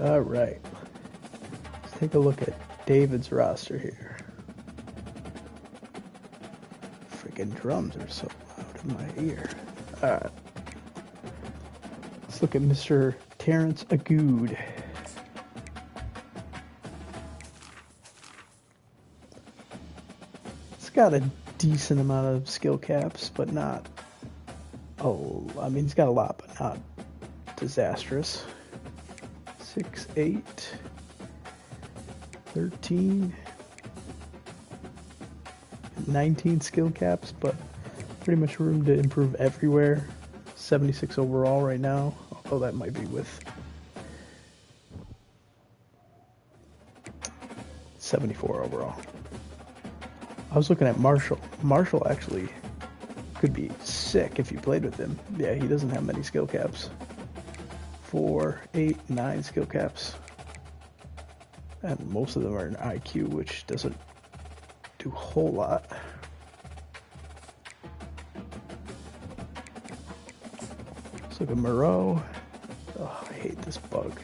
All right. Let's take a look at David's roster here. Freaking drums are so loud in my ear. All right. Let's look at Mr. Terrence Agood. It's got a decent amount of skill caps, but not. Oh, I mean, he's got a lot, but not disastrous. 6, 8, 13, 19 skill caps, but pretty much room to improve everywhere. 76 overall right now, although that might be with 74 overall. I was looking at Marshall. Marshall actually could be sick if you played with him. Yeah, he doesn't have many skill caps. 4, 8, 9 skill caps. And most of them are in IQ, which doesn't do a whole lot. Let's look at Moreau. Oh, I hate this bug.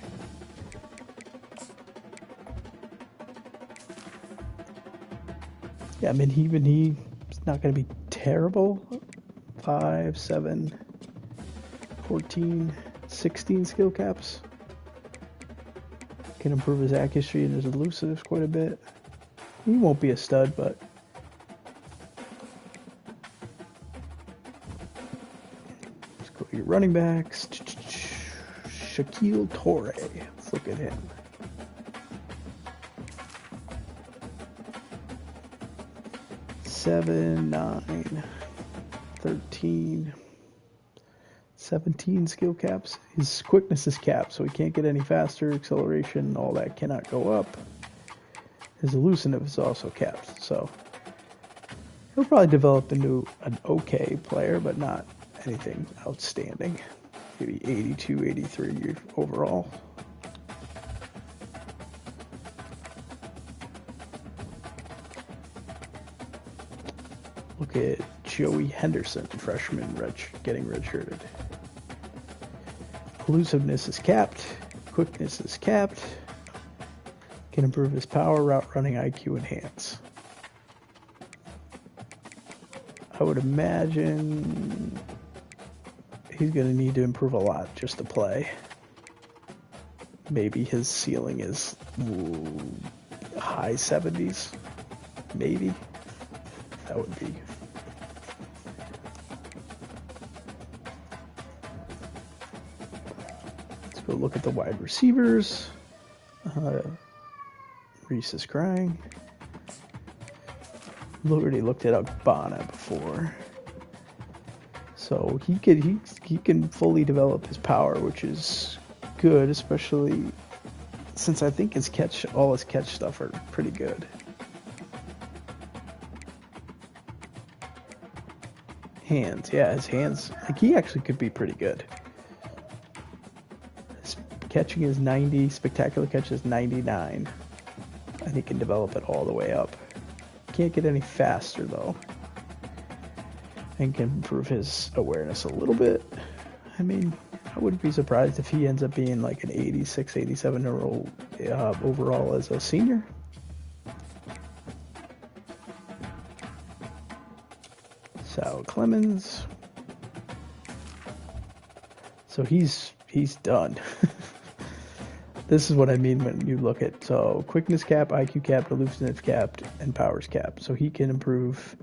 Yeah, I mean, even he's not going to be terrible. 5, 7, 14, 16 skill caps. Can improve his accuracy and his elusive quite a bit. He won't be a stud, but let's go to your running backs. Shaquille Torre. Let's look at him. Seven, 9, 13, 17 skill caps. His quickness is capped, so he can't get any faster. Acceleration, all that cannot go up. His elusive is also capped, so he'll probably develop into an okay player, but not anything outstanding. Maybe 82, 83 overall. Look at Joey Henderson, freshman, getting redshirted. Elusiveness is capped. Quickness is capped. Can improve his power, route running, IQ, and hands. I would imagine he's going to need to improve a lot just to play. Maybe his ceiling is high 70s. Maybe. That would be. Let's go look at the wide receivers. Reese is crying. Already looked at Agbana before. So he can fully develop his power, which is good, especially since I think all his catch stuff are pretty good. Hands, yeah, his hands, like he actually could be pretty good. His catching is 90, spectacular catch is 99, and he can develop it all the way up. Can't get any faster though, and can improve his awareness a little bit. I mean, I wouldn't be surprised if he ends up being like an 86, 87 overall as a senior. Sal Clemens. So he's done. This is what I mean when you look at, so quickness cap, IQ cap, elusiveness capped, and powers cap. So he can improve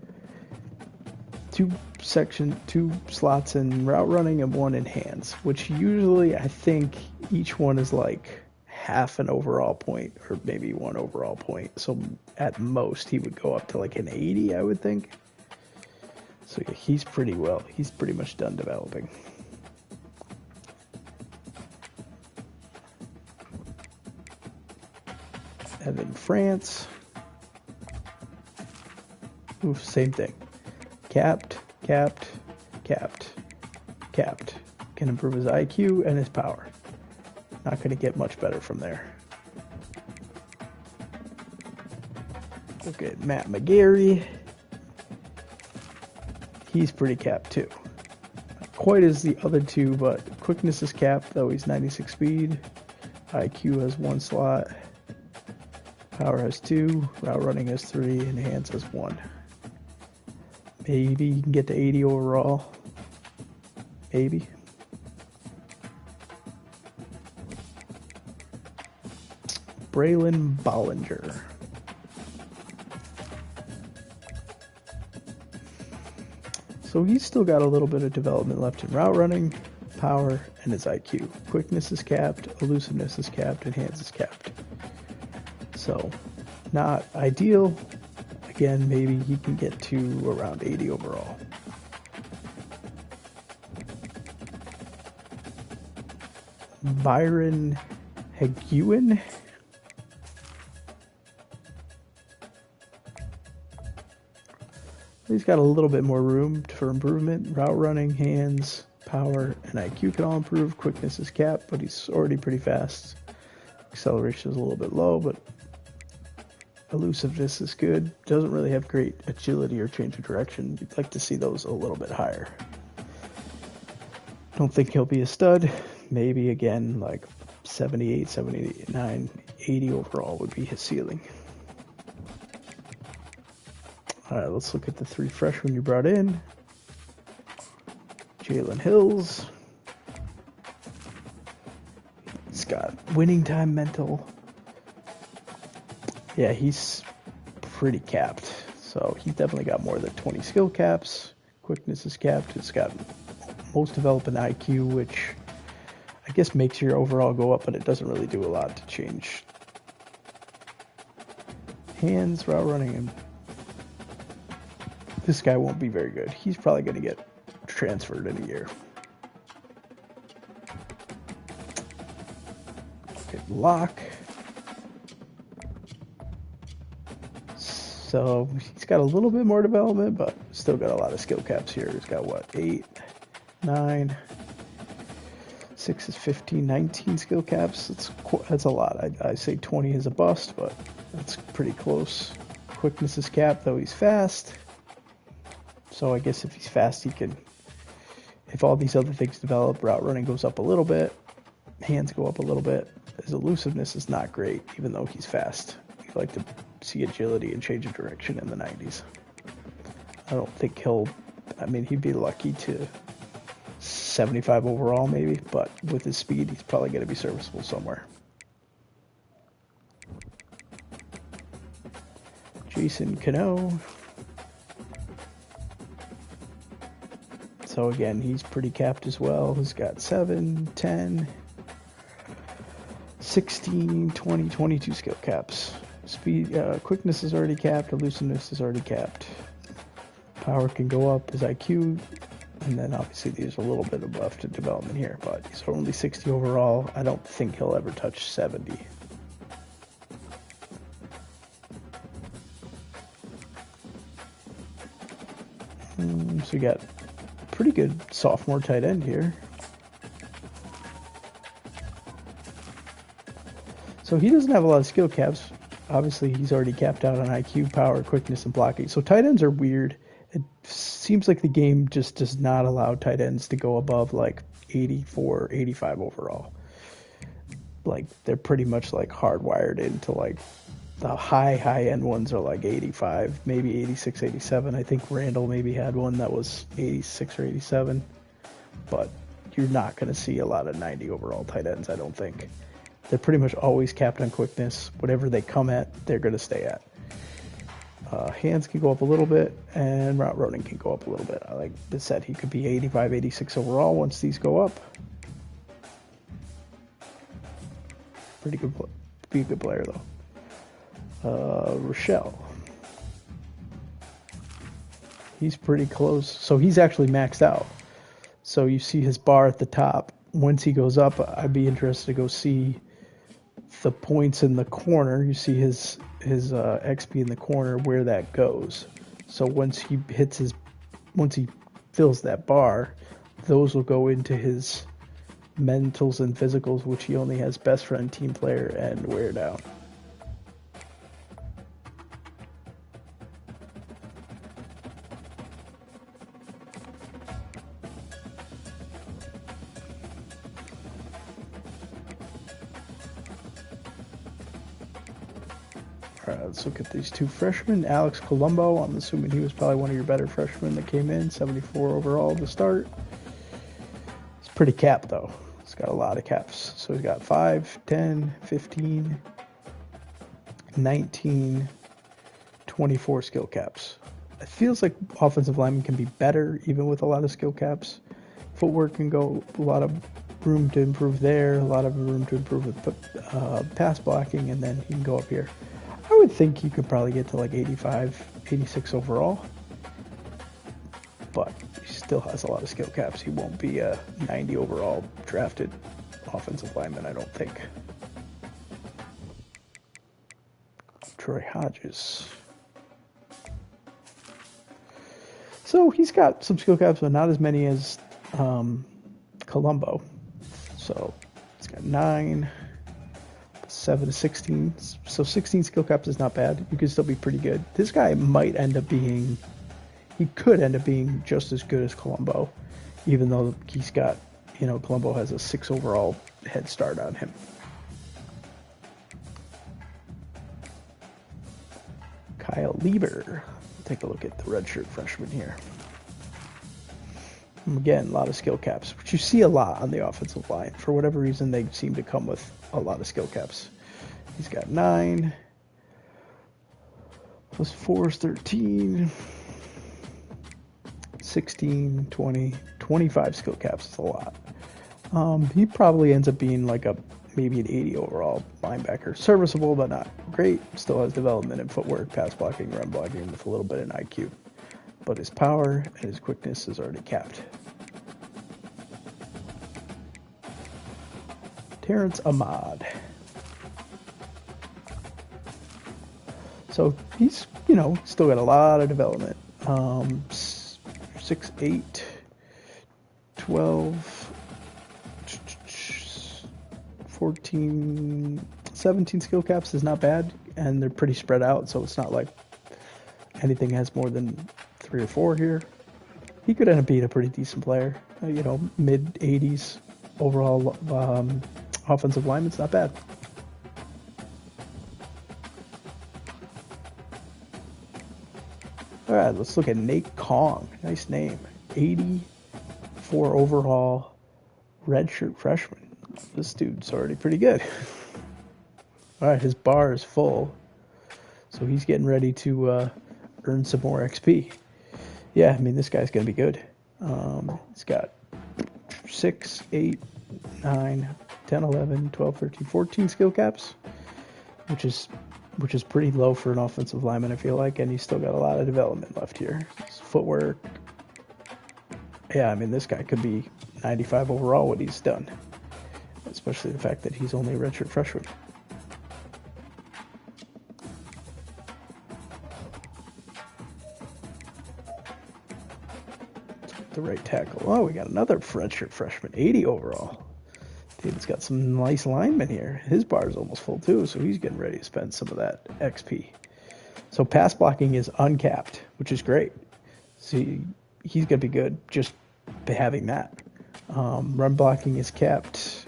two slots in route running and one in hands, which usually I think each one is like half an overall point or maybe one overall point. So at most he would go up to like an 80, I would think. So yeah, he's pretty much done developing. Evan France. Oof, same thing. Capped. Can improve his IQ and his power. Not going to get much better from there. Look at Matt McGarry. He's pretty capped too. Not quite as the other two, but quickness is capped, though he's 96 speed. IQ has 1 slot, power has 2, route running has 3, and hands has 1. Maybe you can get to 80 overall. Maybe. Braylon Bollinger. So he's still got a little bit of development left in route running, power, and his IQ. Quickness is capped, elusiveness is capped, and hands is capped. So, not ideal. Again, maybe he can get to around 80 overall. Byron Heguin. He's got a little bit more room for improvement. Route running, hands, power, and IQ can all improve. Quickness is capped, but he's already pretty fast. Acceleration is a little bit low, but elusiveness is good. Doesn't really have great agility or change of direction. You'd like to see those a little bit higher. Don't think he'll be a stud. Maybe again like 78, 79, 80 overall would be his ceiling. All right, let's look at the 3 freshmen you brought in. Jalen Hills. He's got winning time mental. Yeah, he's pretty capped. So he's definitely got more than 20 skill caps. Quickness is capped. It's got most development IQ, which I guess makes your overall go up, but it doesn't really do a lot to change. Hands, route running, and this guy won't be very good. He's probably going to get transferred in a year. Okay, Locke. So he's got a little bit more development, but still got a lot of skill caps here. He's got what, 8, 9, 6 is 15, 19 skill caps. That's a lot. I say 20 is a bust, but that's pretty close. Quickness is capped, though he's fast. So I guess if he's fast, he can, if all these other things develop, route running goes up a little bit, hands go up a little bit. His elusiveness is not great, even though he's fast. You'd like to see agility and change of direction in the 90s. I don't think he'd be lucky to 75 overall maybe, but with his speed, he's probably going to be serviceable somewhere. Jason Cano. So again, he's pretty capped as well. He's got 7, 10, 16, 20, 22 skill caps. Speed, quickness is already capped. Elusiveness is already capped. Power can go up. His IQ, and then obviously there's a little bit of left to development here, but he's only 60 overall. I don't think he'll ever touch 70. So you got pretty good sophomore tight end here. So he doesn't have a lot of skill caps. Obviously, he's already capped out on IQ, power, quickness, and blocking. So tight ends are weird. It seems like the game just does not allow tight ends to go above like 84, 85 overall. Like they're pretty much like hardwired into like the high end ones are like 85, maybe 86, 87. I think Randall maybe had one that was 86 or 87, but you're not going to see a lot of 90 overall tight ends, I don't think. They're pretty much always capped on quickness. Whatever they come at, they're going to stay at. Hands can go up a little bit, and route running can go up a little bit. I like this said, he could be 85, 86 overall once these go up. Pretty good, be a good player though. Rochelle. He's pretty close. So he's actually maxed out. So you see his bar at the top. Once he goes up, I'd be interested to go see the points in the corner. You see his XP in the corner, where that goes. So once he fills that bar, those will go into his mentals and physicals, which he only has best friend, team player, and wear down. All right, let's look at these two freshmen. Alex Colombo, I'm assuming he was probably one of your better freshmen that came in, 74 overall to start. It's pretty capped, though. It's got a lot of caps. So he's got 5, 10, 15, 19, 24 skill caps. It feels like offensive linemen can be better, even with a lot of skill caps. Footwork can go a lot of room to improve there, a lot of room to improve with pass blocking, and then he can go up here. I would think he could probably get to like 85, 86 overall, but he still has a lot of skill caps. He won't be a 90 overall drafted offensive lineman, I don't think. Troy Hodges. So he's got some skill caps, but not as many as Colombo. So he's got 9, 7 to 16. So 16 skill caps is not bad. You can still be pretty good. This guy might end up being, he could end up being just as good as Colombo, even though he's got, you know, Colombo has a 6 overall head start on him. Kyle Lieber. Take a look at the redshirt freshman here. Again, a lot of skill caps, which you see a lot on the offensive line. For whatever reason, they seem to come with a lot of skill caps. He's got 9, plus 4 is 13, 16, 20, 25 skill caps is a lot. He probably ends up being like maybe an 80 overall linebacker. Serviceable, but not great. Still has development in footwork, pass blocking, run blocking with a little bit in IQ. But his power and his quickness is already capped. Terrence Ahmad. So he's, you know, still got a lot of development. 6, 8, 12, 14, 17 skill caps is not bad, and they're pretty spread out, so it's not like anything has more than 3 or 4 here. He could end up being a pretty decent player. You know, mid-80s overall offensive lineman. It's not bad. All right, let's look at Nate Kong. Nice name. 84 overall redshirt freshman. This dude's already pretty good. All right, his bar is full, so he's getting ready to earn some more XP. Yeah, I mean, this guy's going to be good. He's got 6, 8, 9, 10, 11, 12, 13, 14 skill caps, which is pretty low for an offensive lineman, I feel like, and he's still got a lot of development left here. His footwork. Yeah, I mean, this guy could be 95 overall what he's done, especially the fact that he's only a redshirt freshman. The right tackle. Oh, we got another redshirt freshman, 80 overall. Dude's got some nice linemen here. His bar is almost full too, so he's getting ready to spend some of that XP. So pass blocking is uncapped, which is great. See, he's gonna be good just having that. Run blocking is capped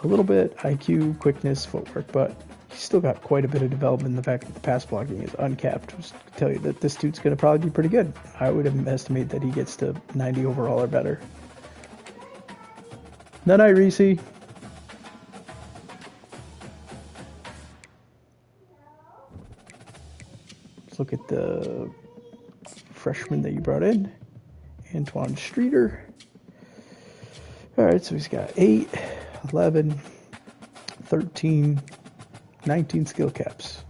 a little bit, IQ, quickness, footwork, but he's still got quite a bit of development in the fact that the pass blocking is uncapped. Just to tell you that this dude's going to probably be pretty good. I would estimate that he gets to 90 overall or better. Night, Reese. Let's look at the freshman that you brought in, Antoine Streeter. All right, so he's got 8, 11, 13, 19 skill caps.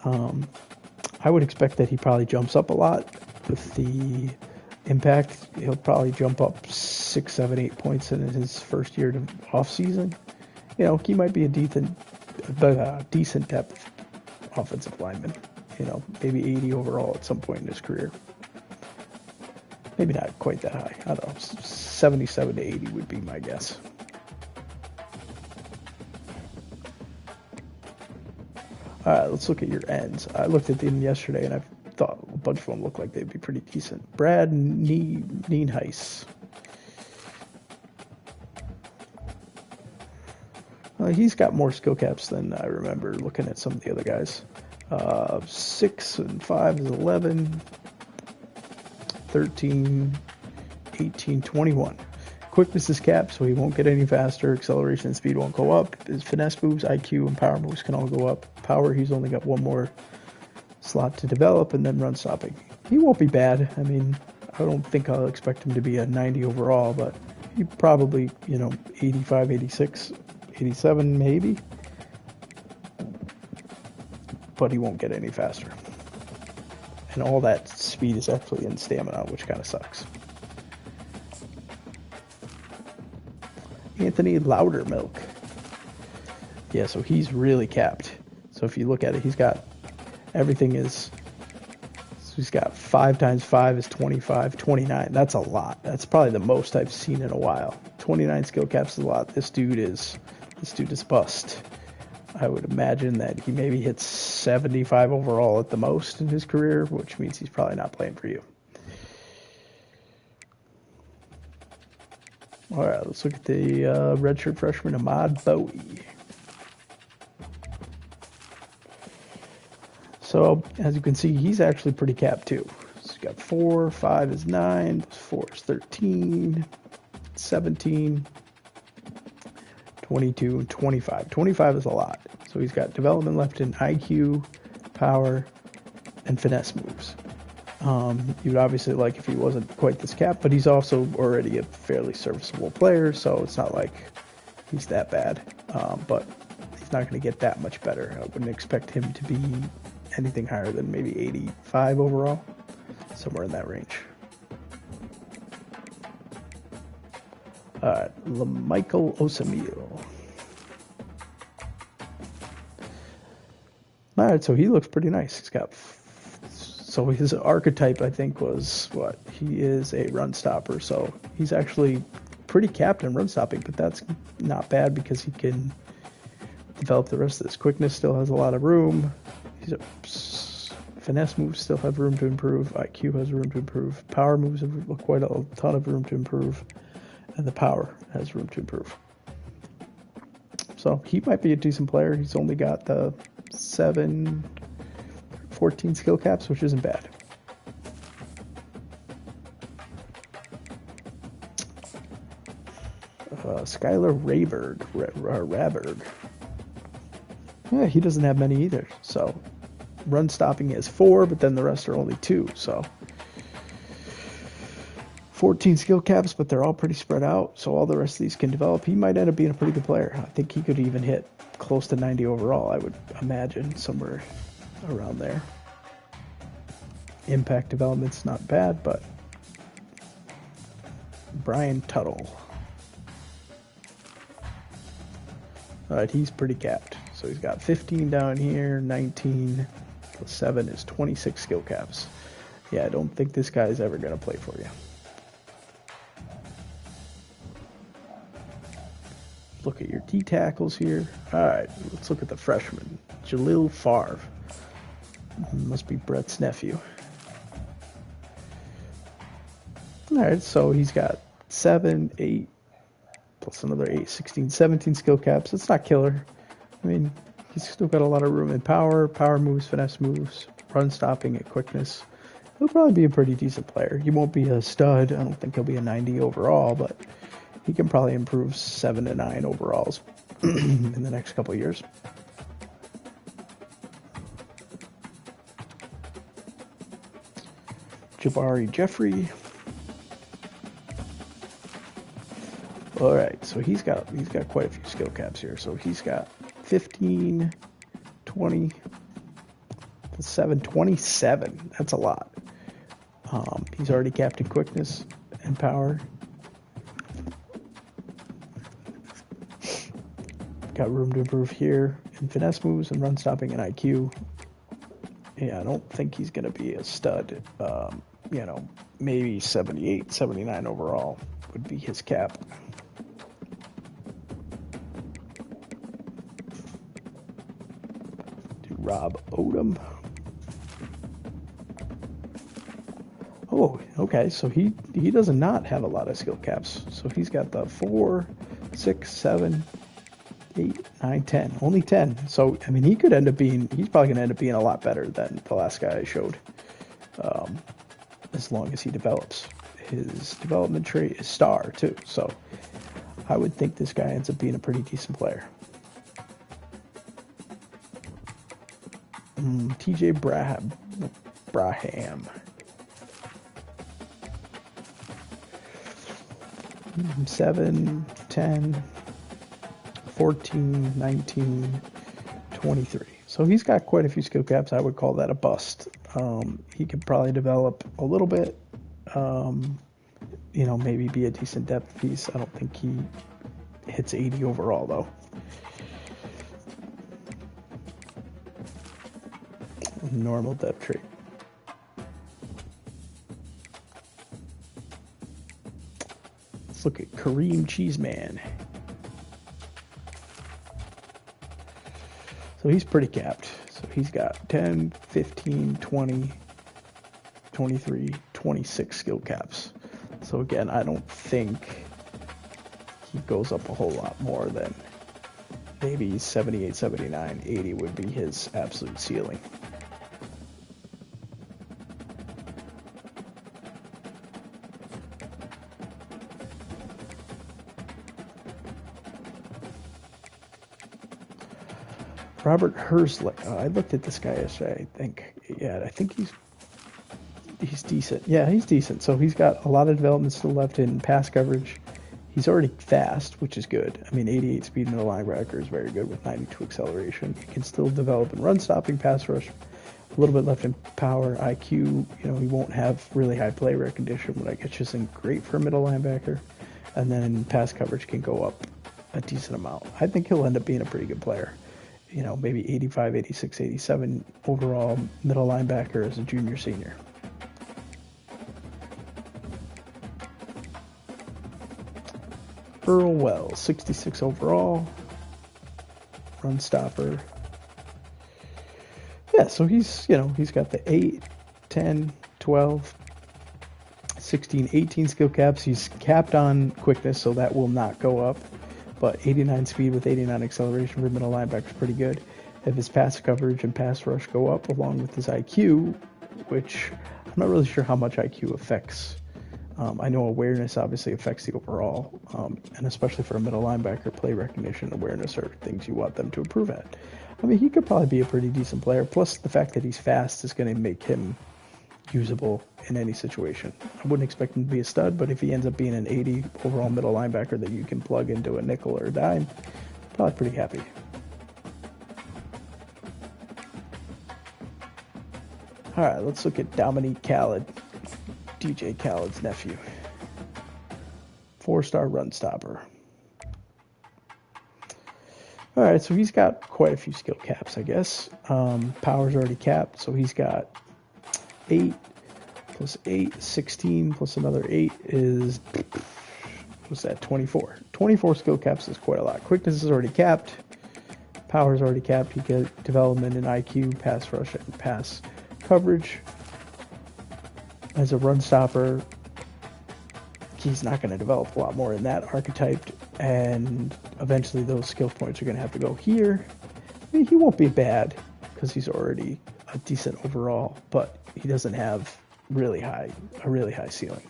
I would expect that he probably jumps up a lot with the impact. He'll probably jump up 6, 7, 8 points in his first year off season. You know, he might be a decent depth offensive lineman. You know, maybe 80 overall at some point in his career. Maybe not quite that high. I don't know. 77 to 80 would be my guess. All right, let's look at your ends. I looked at them yesterday, and I thought a bunch of them looked like they'd be pretty decent. Brad Nienhuis. He's got more skill caps than I remember looking at some of the other guys. 6 and 5 is 11, 13, 18, 21. Quickness is capped, so he won't get any faster. Acceleration and speed won't go up. His finesse moves, IQ, and power moves can all go up. Power, he's only got one more slot to develop, and then run stopping. He won't be bad. I mean, I don't think I'll expect him to be a 90 overall, but he probably, 85, 86, 87 maybe. But he won't get any faster. And all that speed is actually in stamina, which kind of sucks. Anthony Loudermilk. Yeah, so he's really capped. So if you look at it, he's got everything is. So he's got 5 times 5 is 25, 29. That's a lot. That's probably the most I've seen in a while. 29 skill caps is a lot. This dude is bust. I would imagine that he maybe hits 75 overall at the most in his career, which means he's probably not playing for you. All right, let's look at the redshirt freshman, Ahmad Bowie. So, as you can see, he's actually pretty capped too. So he's got 4, 5 is 9, 4 is 13, 17, 22, and 25. 25 is a lot. So he's got development left in IQ, power, and finesse moves. You'd obviously like if he wasn't quite this capped, but he's also already a fairly serviceable player, so it's not like he's that bad. But he's not going to get that much better. I wouldn't expect him to be anything higher than maybe 85 overall, somewhere in that range. Michael Osamil. All right, so he looks pretty nice. He's got. So his archetype, I think, was what? He is a run stopper. So he's actually pretty capped in run stopping, but that's not bad because he can develop the rest of this. Quickness still has a lot of room. Finesse moves still have room to improve. IQ has room to improve. Power moves have quite a ton of room to improve. And the power has room to improve. So he might be a decent player. He's only got the 14 skill caps, which isn't bad. Skylar Raberg. Yeah, he doesn't have many either. So run stopping is 4, but then the rest are only 2. So 14 skill caps, but they're all pretty spread out, so all the rest of these can develop. He might end up being a pretty good player. I think he could even hit close to 90 overall, I would imagine, somewhere around there. Impact development's not bad, but Brian Tuttle. All right, he's pretty capped. So he's got 15 down here, 19 plus 7 is 26 skill caps. Yeah, I don't think this guy's ever going to play for you. Look at your D tackles here. All right, let's look at the freshman, Jalil Favre. Must be Brett's nephew. All right, so he's got 7, 8, plus another 8, 16, 17 skill caps. It's not killer. I mean, he's still got a lot of room in power moves, finesse moves, run stopping, and quickness. He'll probably be a pretty decent player. He won't be a stud. I don't think he'll be a 90 overall, but he can probably improve 7 to 9 overalls in the next couple of years. Jabari Jeffrey. All right, so he's got quite a few skill caps here. So he's got 15, 20, 7, 27. That's a lot. He's already capped in quickness and power. Got room to improve here in finesse moves and run stopping and IQ. Yeah, I don't think he's going to be a stud. Maybe 78, 79 overall would be his cap. Rob Odom. Oh, okay, so he does not have a lot of skill caps. So he's got the 4, 6, 7, 8, 9, 10. Only 10. So, I mean, he could end up being, he's probably going to end up being a lot better than the last guy I showed. As long as he develops. His development trait is star, too. So, I would think this guy ends up being a pretty decent player. TJ Braham. 7, 10, 14, 19, 23. So he's got quite a few skill caps. I would call that a bust. He could probably develop a little bit. Maybe be a decent depth piece. I don't think he hits 80 overall, though. Normal depth trait. Let's look at Kareem Cheeseman. So he's pretty capped. So he's got 10, 15, 20, 23, 26 skill caps. So again, I don't think he goes up a whole lot more than maybe 78, 79, 80 would be his absolute ceiling. Robert Hersley. I looked at this guy yesterday. I think he's decent. Yeah, he's decent. So he's got a lot of development still left in pass coverage. He's already fast, which is good. I mean, 88 speed middle linebacker is very good with 92 acceleration. He can still develop in run stopping, pass rush. A little bit left in power, IQ. He won't have really high play recognition, but I guess isn't great for a middle linebacker. And then pass coverage can go up a decent amount. I think he'll end up being a pretty good player. Maybe 85, 86, 87 overall middle linebacker as a junior, senior. Earl Wells, 66 overall. Run stopper. Yeah, so he's got the 8, 10, 12, 16, 18 skill caps. He's capped on quickness, so that will not go up. But 89 speed with 89 acceleration for middle linebacker is pretty good. If his pass coverage and pass rush go up along with his IQ, which I'm not really sure how much IQ affects. I know awareness obviously affects the overall, and especially for a middle linebacker, play recognition and awareness are things you want them to improve at. I mean, he could probably be a pretty decent player. Plus, the fact that he's fast is going to make him usable in any situation. I wouldn't expect him to be a stud, but if he ends up being an 80 overall middle linebacker that you can plug into a nickel or a dime, probably pretty happy. All right, let's look at Dominique Khaled, DJ Khaled's nephew. 4-star run stopper. All right, so he's got quite a few skill caps, I guess. Power's already capped, so he's got 8 plus 8, 16 plus another 8 is, what's that, 24. 24 skill caps is quite a lot. Quickness is already capped. Power is already capped. He gets development in IQ, pass rush, and pass coverage. As a run stopper, he's not going to develop a lot more in that archetype, and eventually those skill points are going to have to go here. I mean, he won't be bad because he's already a decent overall, but he doesn't have a really high ceiling.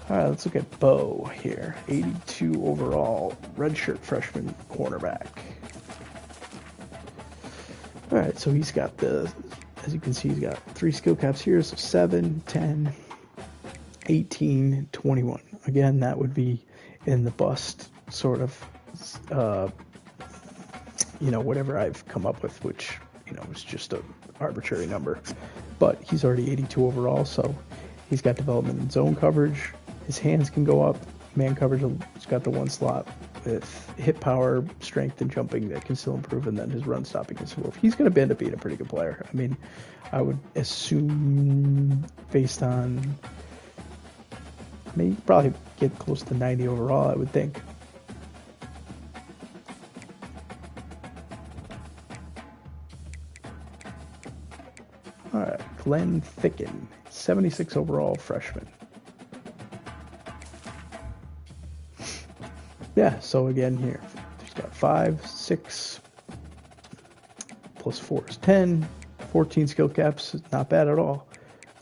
All right, let's look at Bo here. 82 overall, redshirt freshman cornerback. All right, so he's got as you can see, he's got 3 skill caps here, so 7, 10, 18, 21. Again, that would be in the bust sort of, whatever I've come up with, which, is just an arbitrary number. But he's already 82 overall, so he's got development in zone coverage. His hands can go up. Man coverage, he's got the 1 slot with hip power, strength, and jumping that can still improve, and then his run stopping can still improve. He's going to end up being a pretty good player. I mean, I would assume based on maybe probably get close to 90 overall, I would think. All right, Glenn Thicken, 76 overall freshman. Yeah, so again here, he's got 5, 6, plus 4 is 10, 14 skill caps, not bad at all.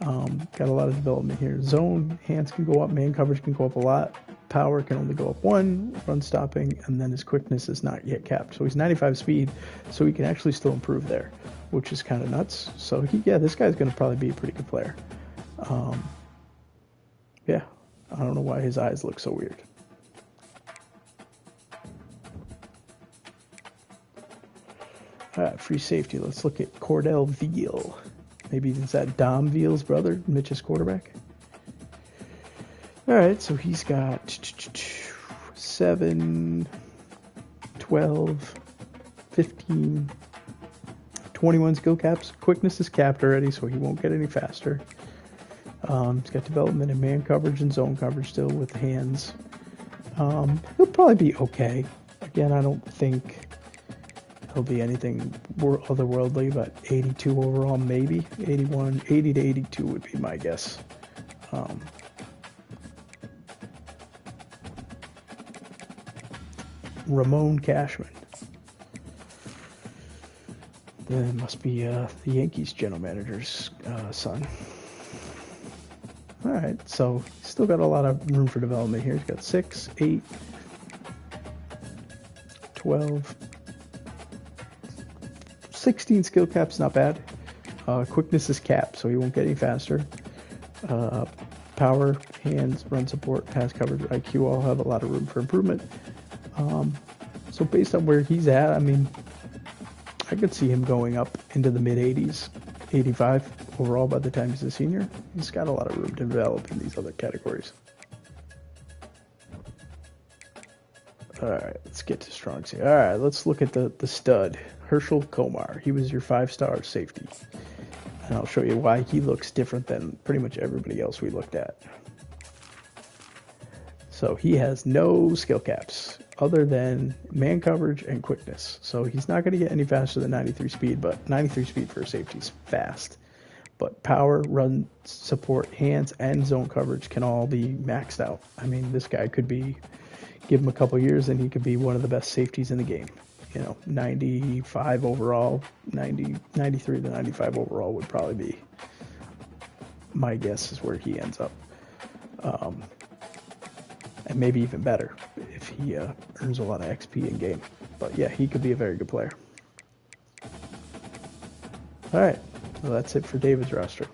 Got a lot of development here. Zone, hands can go up, man coverage can go up a lot. Power can only go up 1, run stopping, and then his quickness is not yet capped. So he's 95 speed, so he can actually still improve there, which is kind of nuts. So yeah, this guy's going to probably be a pretty good player. Yeah, I don't know why his eyes look so weird. All right, free safety. Let's look at Cordell Veal. Maybe is that Dom Veal's brother, Mitch's quarterback? All right, so he's got 7, 12, 15, 21 skill caps. Quickness is capped already, so he won't get any faster. He's got development in man coverage and zone coverage still with the hands. He'll probably be okay. Again, I don't think he'll be anything otherworldly, but 82 overall, maybe 81, 80 to 82 would be my guess. Ramon Cashman. That must be the Yankees general manager's son. All right, so he's still got a lot of room for development here. He's got 6, 8, 12, 16 skill caps, not bad. Quickness is capped, so he won't get any faster. Power, hands, run support, pass coverage, IQ all have a lot of room for improvement. So based on where he's at, I mean, I could see him going up into the mid-80s, 85 overall by the time he's a senior. He's got a lot of room to develop in these other categories. All right, let's get to strongs here. All right, let's look at the stud, Herschel Komar. He was your 5-star safety. And I'll show you why he looks different than pretty much everybody else we looked at. So he has no skill caps other than man coverage and quickness. So he's not going to get any faster than 93 speed, but 93 speed for a safety is fast. But power, run, support, hands, and zone coverage can all be maxed out. I mean, this guy could be, give him a couple years and he could be one of the best safeties in the game. You know, 95 overall, 93 to 95 overall would probably be, my guess is where he ends up. And maybe even better if he earns a lot of XP in game. But yeah, he could be a very good player. All right, well, that's it for David's roster.